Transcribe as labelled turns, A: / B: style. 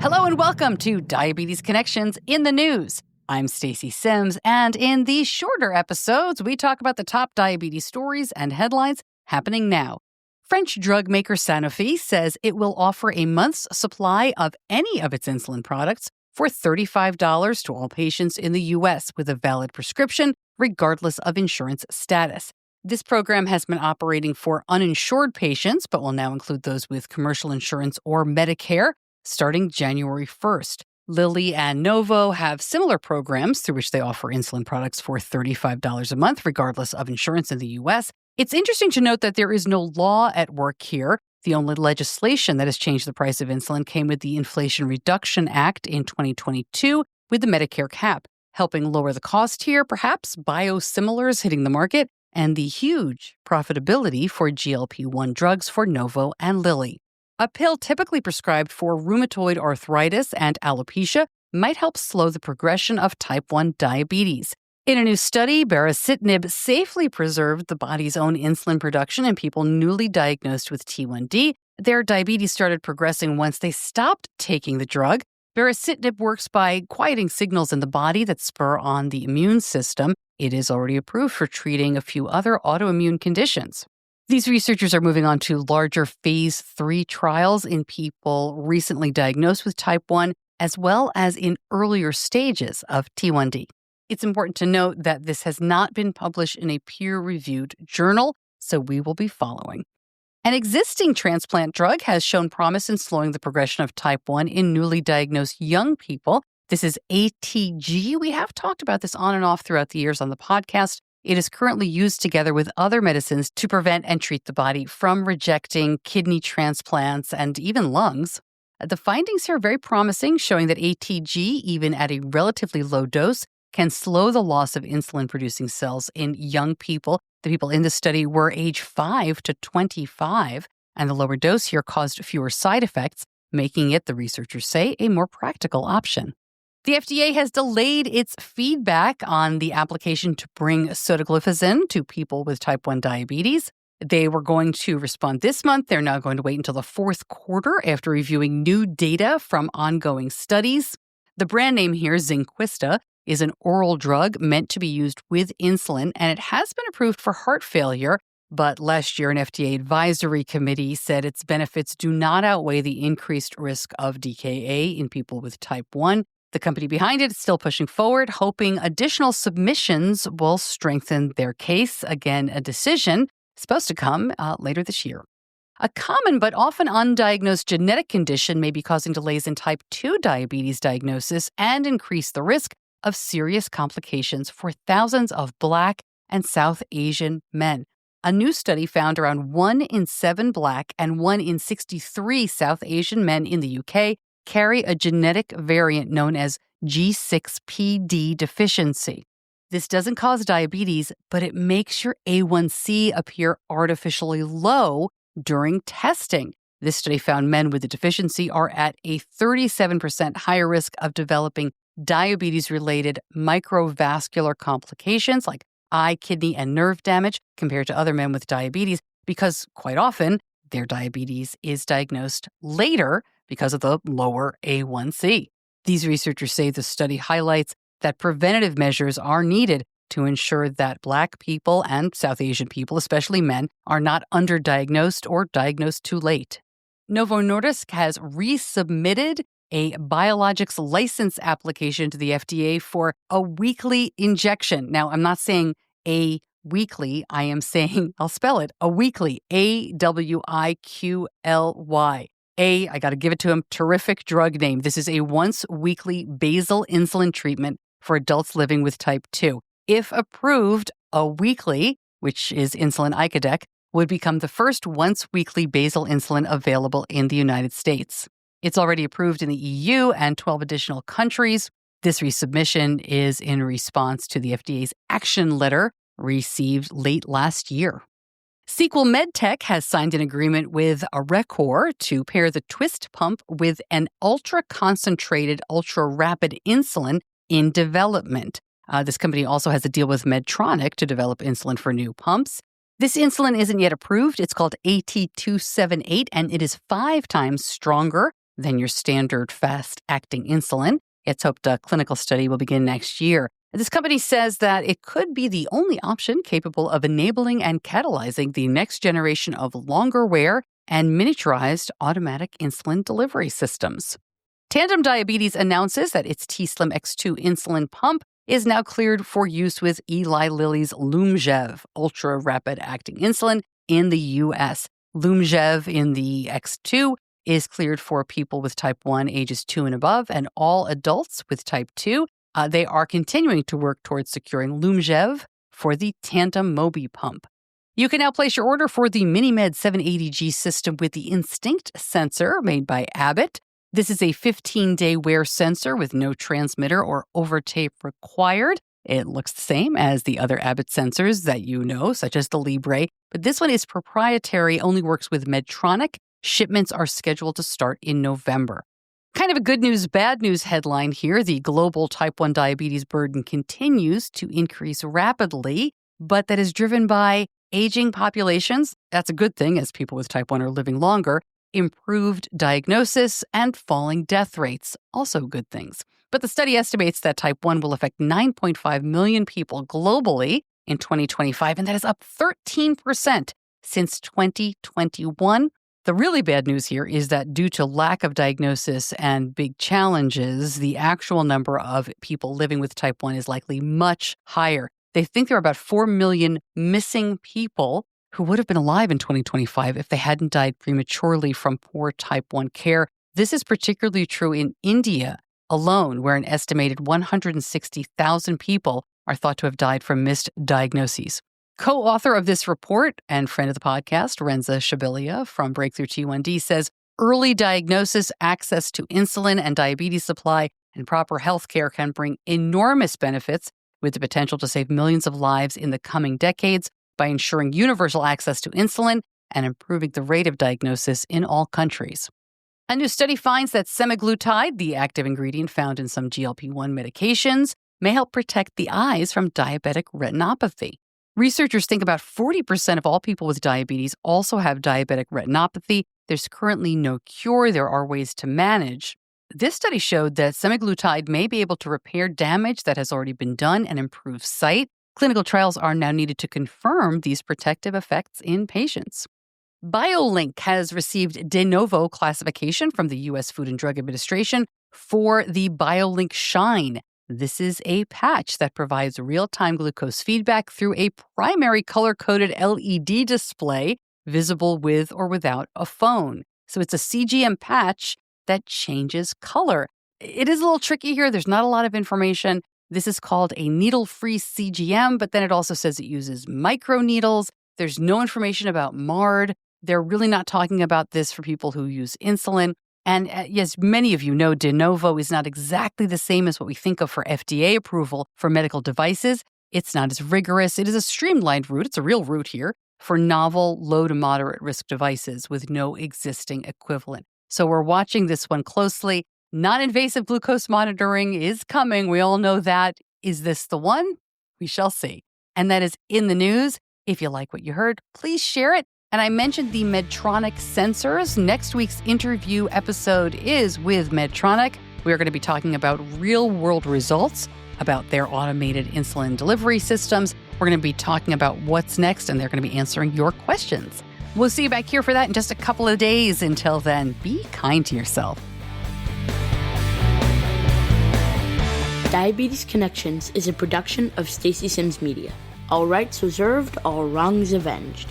A: Hello and welcome to Diabetes Connections in the News. I'm Stacey Sims, and in these shorter episodes, we talk about the top diabetes stories and headlines happening now. French drug maker Sanofi says it will offer a month's supply of any of its insulin products for $35 to all patients in the U.S. with a valid prescription, regardless of insurance status. This program has been operating for uninsured patients, but will now include those with commercial insurance or Medicare starting January 1st. Lilly and Novo have similar programs through which they offer insulin products for $35 a month, regardless of insurance in the U.S. It's interesting to note that there is no law at work here. The only legislation that has changed the price of insulin came with the Inflation Reduction Act in 2022 with the Medicare cap, helping lower the cost here, perhaps biosimilars hitting the market, and the huge profitability for GLP-1 drugs for Novo and Lilly. A pill typically prescribed for rheumatoid arthritis and alopecia might help slow the progression of type 1 diabetes. In a new study, baricitinib safely preserved the body's own insulin production in people newly diagnosed with T1D. Their diabetes started progressing once they stopped taking the drug. Baricitinib works by quieting signals in the body that spur on the immune system. It is already approved for treating a few other autoimmune conditions. These researchers are moving on to larger phase 3 trials in people recently diagnosed with type 1, as well as in earlier stages of T1D. It's important to note that this has not been published in a peer-reviewed journal, so we will be following. An existing transplant drug has shown promise in slowing the progression of type 1 in newly diagnosed young people. This is ATG. We have talked about this on and off throughout the years on the podcast. It is currently used together with other medicines to prevent and treat the body from rejecting kidney transplants and even lungs. The findings here are very promising, showing that ATG, even at a relatively low dose, can slow the loss of insulin-producing cells in young people. The people in the study were age 5 to 25, and the lower dose here caused fewer side effects, making it, the researchers say, a more practical option. The FDA has delayed its feedback on the application to bring sotagliflozin to people with type 1 diabetes. They were going to respond this month. They're now going to wait until the fourth quarter after reviewing new data from ongoing studies. The brand name here, Zynquista, is an oral drug meant to be used with insulin, and it has been approved for heart failure. But last year, an FDA advisory committee said its benefits do not outweigh the increased risk of DKA in people with type 1. The company behind it is still pushing forward, hoping additional submissions will strengthen their case. Again, a decision supposed to come later this year. A common but often undiagnosed genetic condition may be causing delays in type 2 diabetes diagnosis and increase the risk of serious complications for thousands of Black and South Asian men. A new study found around 1 in 7 Black and 1 in 63 South Asian men in the UK carry a genetic variant known as G6PD deficiency. This doesn't cause diabetes, but it makes your A1C appear artificially low during testing. This study found men with the deficiency are at a 37% higher risk of developing diabetes-related microvascular complications like eye, kidney, and nerve damage compared to other men with diabetes because, quite often, their diabetes is diagnosed later because of the lower A1C. These researchers say the study highlights that preventative measures are needed to ensure that Black people and South Asian people, especially men, are not underdiagnosed or diagnosed too late. Novo Nordisk has resubmitted a biologics license application to the FDA for a weekly injection. Now, I'm not saying a weekly, I am saying, I'll spell it, a weekly, AWIQLY. I got to give it to him, terrific drug name. This is a once-weekly basal insulin treatment for adults living with type 2. If approved, a weekly, which is insulin icodec, would become the first once-weekly basal insulin available in the United States. It's already approved in the EU and 12 additional countries. This resubmission is in response to the FDA's action letter received late last year. Sequel MedTech has signed an agreement with Arecor to pair the twist pump with an ultra-concentrated, ultra-rapid insulin in development. This company also has a deal with Medtronic to develop insulin for new pumps. This insulin isn't yet approved. It's called AT278, and it is 5 times stronger than your standard fast-acting insulin. It's hoped a clinical study will begin next year. This company says that it could be the only option capable of enabling and catalyzing the next generation of longer-wear and miniaturized automatic insulin delivery systems. Tandem Diabetes announces that its t:slim X2 insulin pump is now cleared for use with Eli Lilly's Lyumjev ultra-rapid-acting insulin in the U.S. Lyumjev in the X2 is cleared for people with type 1 ages 2 and above and all adults with type 2. They are continuing to work towards securing Lyumjev for the Tandem Mobi pump. You can now place your order for the MiniMed 780G system with the Instinct sensor made by Abbott. This is a 15-day wear sensor with no transmitter or overtape required. It looks the same as the other Abbott sensors that you know, such as the Libre, but this one is proprietary, only works with Medtronic. Shipments are scheduled to start in November. Kind of a good news, bad news headline here. The global type 1 diabetes burden continues to increase rapidly, but that is driven by aging populations. That's a good thing as people with type 1 are living longer. Improved diagnosis and falling death rates, also good things. But the study estimates that type 1 will affect 9.5 million people globally in 2025, and that is up 13% since 2021. The really bad news here is that due to lack of diagnosis and big challenges, the actual number of people living with type 1 is likely much higher. They think there are about 4 million missing people who would have been alive in 2025 if they hadn't died prematurely from poor type 1 care. This is particularly true in India alone, where an estimated 160,000 people are thought to have died from missed diagnoses. Co-author of this report and friend of the podcast, Renza Shabilia from Breakthrough T1D, says early diagnosis, access to insulin and diabetes supply, and proper health care can bring enormous benefits with the potential to save millions of lives in the coming decades by ensuring universal access to insulin and improving the rate of diagnosis in all countries. A new study finds that semaglutide, the active ingredient found in some GLP-1 medications, may help protect the eyes from diabetic retinopathy. Researchers think about 40% of all people with diabetes also have diabetic retinopathy. There's currently no cure. There are ways to manage. This study showed that semaglutide may be able to repair damage that has already been done and improve sight. Clinical trials are now needed to confirm these protective effects in patients. Biolinq has received de novo classification from the U.S. Food and Drug Administration for the Biolinq Shine. This is a patch that provides real-time glucose feedback through a primary color-coded LED display visible with or without a phone. So it's a CGM patch that changes color. It is a little tricky here. There's not a lot of information. This is called a needle-free CGM, but then it also says it uses microneedles. There's no information about MARD. They're really not talking about this for people who use insulin. And yes, many of you know de novo is not exactly the same as what we think of for FDA approval for medical devices. It's not as rigorous. It is a streamlined route. It's a real route here for novel, low to moderate risk devices with no existing equivalent. So we're watching this one closely. Non-invasive glucose monitoring is coming. We all know that. Is this the one? We shall see. And that is in the news. If you like what you heard, please share it. And I mentioned the Medtronic sensors. Next week's interview episode is with Medtronic. We are going to be talking about real-world results about their automated insulin delivery systems. We're going to be talking about what's next, and they're going to be answering your questions. We'll see you back here for that in just a couple of days. Until then, be kind to yourself.
B: Diabetes Connections is a production of Stacey Sims Media. All rights reserved, all wrongs avenged.